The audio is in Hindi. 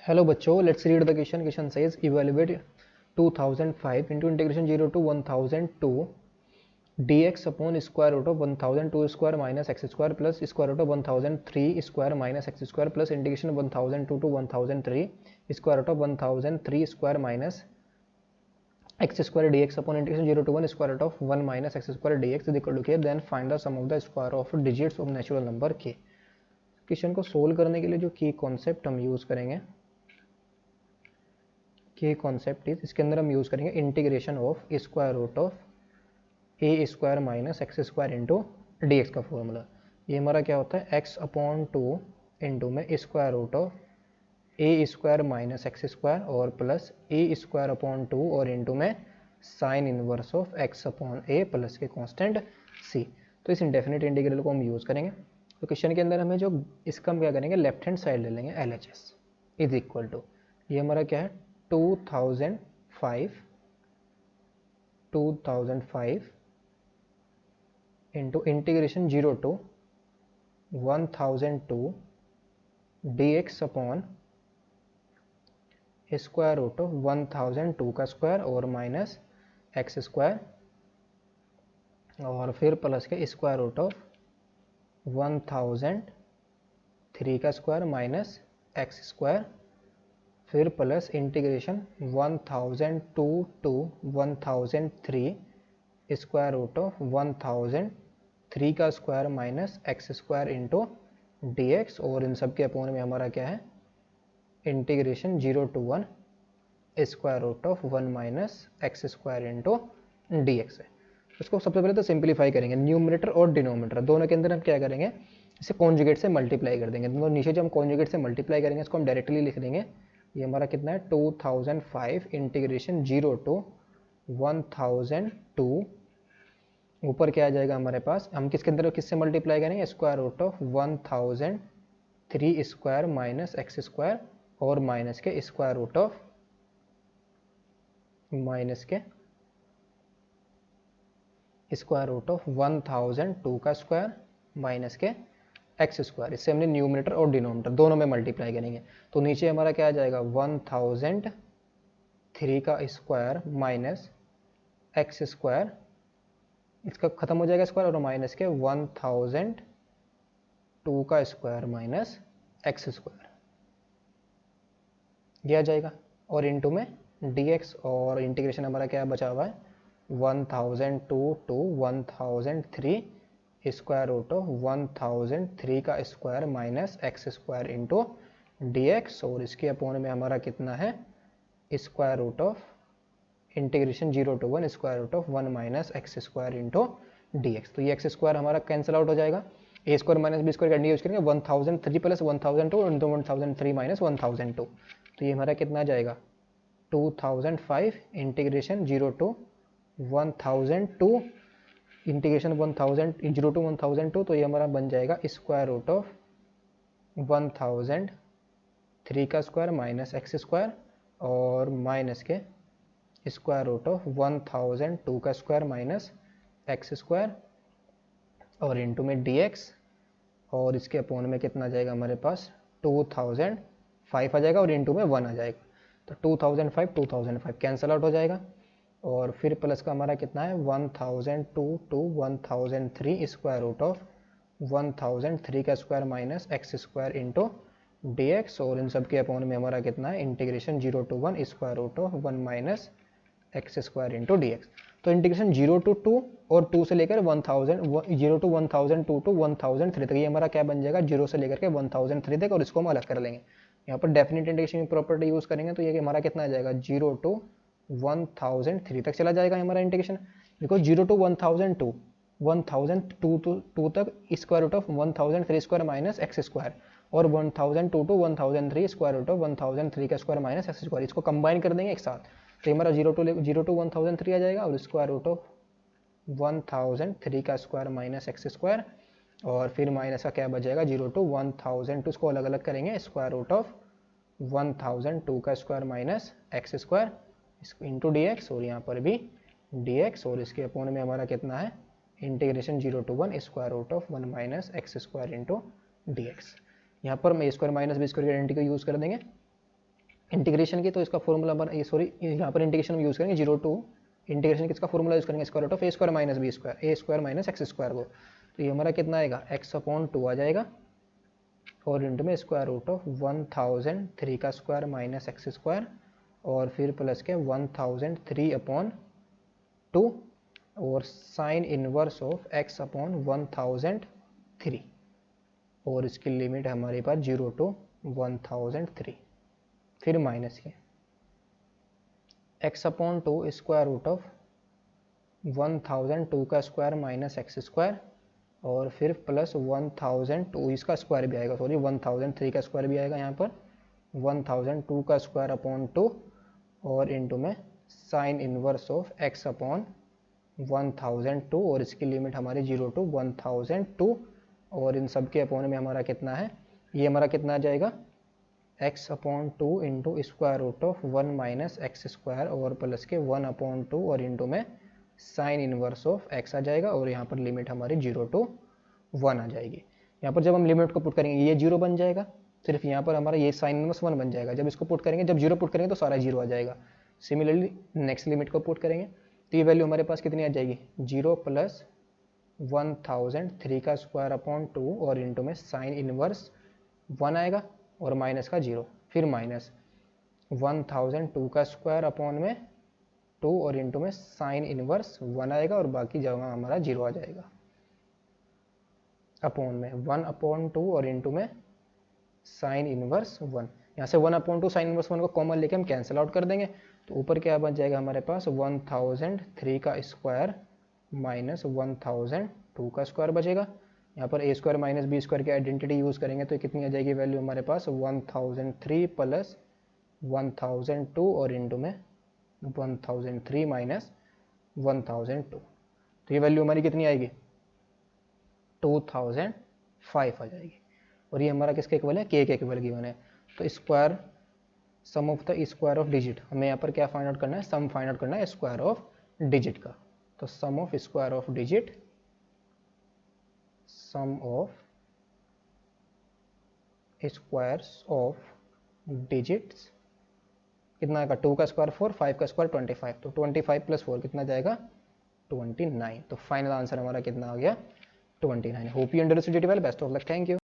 हेलो बच्चों, let's read the question. Question says evaluate 2005 into integration 0 to 1002 dx upon square root of 1002 square minus x square plus square root of 1003 square minus x square plus integration 1002 to 1003 square root of 1003 square minus x square dx upon integration 0 to 1 square root of 1 minus x square dx is equal to k. Then find the sum of the square of digits of natural number k. Question को सोल्व करने के लिए जो की कॉन्सेप्ट हम यूज़ करेंगे, के कॉन्सेप्ट इज, इसके अंदर हम यूज़ करेंगे integration of square root of a square minus x square into d x का फॉर्मूला. ये हमारा क्या होता है, एक्स अपॉन टू इंटू में square root of a square minus x square और plus a square upon two और इंटू में sine inverse of x upon a plus के कॉन्स्टेंट सी. तो इस इंडेफिनिट इंटीग्रल को हम यूज़ करेंगे. तो क्वेश्चन के अंदर हमें जो इसका हम क्या करेंगे, लेफ्ट हैंड साइड ले लेंगे L H S is equal to, ये हमारा क्या है 2005 into integration 0 to 1002 dx upon square root of 1002 का स्क्वायर और माइनस एक्स स्क्वायर और फिर प्लस के स्क्वायर रूट ऑफ 1003 का स्क्वायर माइनस एक्स स्क्वायर फिर plus integration 1002 to 1003 square root of 1003 का square minus x square into d x और इन सब के अपोन में हमारा क्या है, integration 0 to 1 square root of 1 minus x square into d x है. उसको सबसे पहले तो सिंप्लीफाई करेंगे, न्यूमरेटर और डिनोमिनेटर दोनों के अंदर हम क्या करेंगे, इसे कॉन्जुगेट से मल्टीप्लाई कर देंगे. तो नीचे जो हम कॉन्जुगेट से मल्टीप्लाई करेंगे इसको हम डायरेक्टली लिख देंगे. ये हमारा कितना है 2005 इंटीग्रेशन 0 to 1002, ऊपर क्या आ जाएगा हमारे पास, हम किसके अंदर किससे मल्टीप्लाई करेंगे, square root of 1003 square minus x square और माइनस के square root of square root of 1002 का स्क्वायर माइनस के एक्स स्क्वायर. इससे हमने न्यूमरेटर और डिनोमिनेटर दोनों में मल्टीप्लाई करेंगे. तो नीचे हमारा क्या आ जाएगा 1003 का स्क्वायर माइनस एक्स स्क्वायर, इसका खत्म हो जाएगा स्क्वायर और माइनस के 1002 का स्क्वायर माइनस एक्स स्क्वायर ये आ जाएगा और इनटू में dx और इंटीग्रेशन हमारा क्या बचा हुआ है 1002 to 1003 स्क्वायर रूट ऑफ 1003 का square minus x square into d x और इसके अपोन में हमारा कितना है, square root of integration 0 to 1 square root of 1 minus x square into d x. तो ये एक्स स्क्वायर हमारा कैंसिल आउट हो जाएगा, a square minus b square का यूज करेंगे 1003 प्लस 1002 इंटू 1003 माइनस 1002. तो ये हमारा कितना आ जाएगा 2005 इंटीग्रेशन 0 to 1002 इंटीग्रेशन 1000 0 to 1002. तो ये हमारा बन जाएगा स्क्वायर रूट ऑफ 1003 का स्क्वायर माइनस एक्स स्क्वायर और माइनस के स्क्वायर रूट ऑफ 1002 का स्क्वायर माइनस एक्स स्क्वायर और इनटू में dx और इसके अपोन में कितना आ जाएगा हमारे पास 2005 आ जाएगा और इनटू में 1 आ जाएगा. तो 2005 कैंसिल आउट हो जाएगा और फिर प्लस का हमारा कितना है 1002 to 1003 स्क्वायर रूट ऑफ 1003 का square minus x square into d x और इन सब के अपोन में हमारा कितना है, integration 0 to 1 square root of 1 minus x square into d x. तो इंटीग्रेशन 0 to 2 और 2 से लेकर 0 to 1002 to 1003 तक ये हमारा क्या बन जाएगा, 0 से लेकर के 1003 तक और इसको हम अलग कर लेंगे. यहाँ पर डेफिनेट इंटीग्रेशन की प्रॉपर्टी यूज़ करेंगे तो ये हमारा कितना आ जाएगा 0 to 1003 तक चला जाएगा हमारा इंटीग्रेशन. देखो 0 to 1002 तक square root of 1003 square minus x square और 1002 to 1003 स्क्वायर रूट ऑफ 1003 का स्क्वायर माइनस एक्स स्क्वायर, इसको कंबाइन कर देंगे एक साथ. तो हमारा 0 to 1003 आ जाएगा और स्क्वायर रूट ऑफ 1003 का स्क्वायर माइनस एक्स स्क्वायर और फिर माइनस का क्या बचेगा 0 to 1002, इसको अलग अलग करेंगे स्क्वायर रूट ऑफ 1002 का square minus x square into d x और यहाँ पर भी डी एक्स और इसके अपोन में हमारा कितना है, integration 0 to 1 square root of 1 minus x square into d x. यहाँ पर मैं स्क्वायर माइनस बी स्क्वायर की आइडेंटिटी को यूज़ कर देंगे इंटीग्रेशन की, तो इसका फॉर्मूला यहाँ पर इंटीग्रेशन हम यूज़ करेंगे 0 टू इंटीग्रेशन किसका फॉर्मूला यूज़ करेंगे, square root of a square minus b square, a square minus x square को। तो ये हमारा कितना आएगा, x/2 आ जाएगा, और इंटू में स्क्वायर रूट ऑफ 1003 का स्क्वायर माइनस एक्स स्क्वायर, और फिर प्लस के 1003/2, और साइन इनवर्स ऑफ x/1003, और इसकी लिमिट हमारे पास 0 टू 1003, फिर माइनस के x/2 स्क्वायर रूट ऑफ 1002 का स्क्वायर माइनस एक्स स्क्वायर, और फिर प्लस 1002 इसका स्क्वायर भी आएगा, 1003 का स्क्वायर भी आएगा यहाँ पर, 1002 का स्क्वायर अपॉन 2, और इंटू में साइन इनवर्स ऑफ x/1002, और इसकी लिमिट हमारी 0 टू 1002, और इन सब के अपॉन में हमारा कितना है, ये हमारा कितना आ जाएगा, x/2 into square root of 1 minus x square, और प्लस के 1/2, और इंटू में साइन इनवर्स ऑफ x आ जाएगा, और यहाँ पर लिमिट हमारी 0 टू 1 आ जाएगी। यहाँ पर जब हम लिमिट को पुट करेंगे ये 0 बन जाएगा, सिर्फ यहाँ पर हमारा ये साइन इनवर्स 1 बन जाएगा। जब इसको पुट करेंगे, जब 0 पुट करेंगे तो सारा 0 आ जाएगा। सिमिलरली नेक्स्ट लिमिट को पुट करेंगे तो ये वैल्यू हमारे पास कितनी आ जाएगी, 0 प्लस 1003 का स्क्वायर अपॉन 2, और इंटू में साइन इनवर्स 1 आएगा, और माइनस का 0, फिर माइनस 1002 का स्क्वायर अपॉन में 2, और इंटू में साइन इनवर्स 1 आएगा, और बाकी जगह हमारा 0 आ जाएगा, अपॉन में 1/2, और इंटू में साइन इनवर्स 1। यहाँ से 1/2 साइन इनवर्स 1 को कॉमन लेके हम कैंसिल आउट कर देंगे, तो ऊपर क्या बच जाएगा हमारे पास, 1003 का स्क्वायर माइनस 1002 का स्क्वायर बचेगा। यहाँ पर ए स्क्वायर माइनस बी स्क्वायर की आइडेंटिटी यूज़ करेंगे तो कितनी आ जाएगी वैल्यू हमारे पास, 1003 प्लस 1002, और इंटू में 1003 माइनस 1002, तो ये वैल्यू हमारी कितनी आएगी, 2005 आ जाएगी। और ये हमारा किसके इक्वल है, के इक्वल गिवन है। तो square sum of the square of digit, हमें यहाँ पर क्या फाइंड आउट करना है, सम फाइंड आउट करना है स्क्वायर ऑफ डिजिट का। तो sum of square of digit, sum of squares of digits कितना आएगा, 2 का स्क्वायर 4, 5 का स्क्वायर 25, तो 25 प्लस 4 कितना जाएगा, 29। तो फाइनल आंसर हमारा कितना आ गया, 29। Hope you understood it well, best of luck, thank you.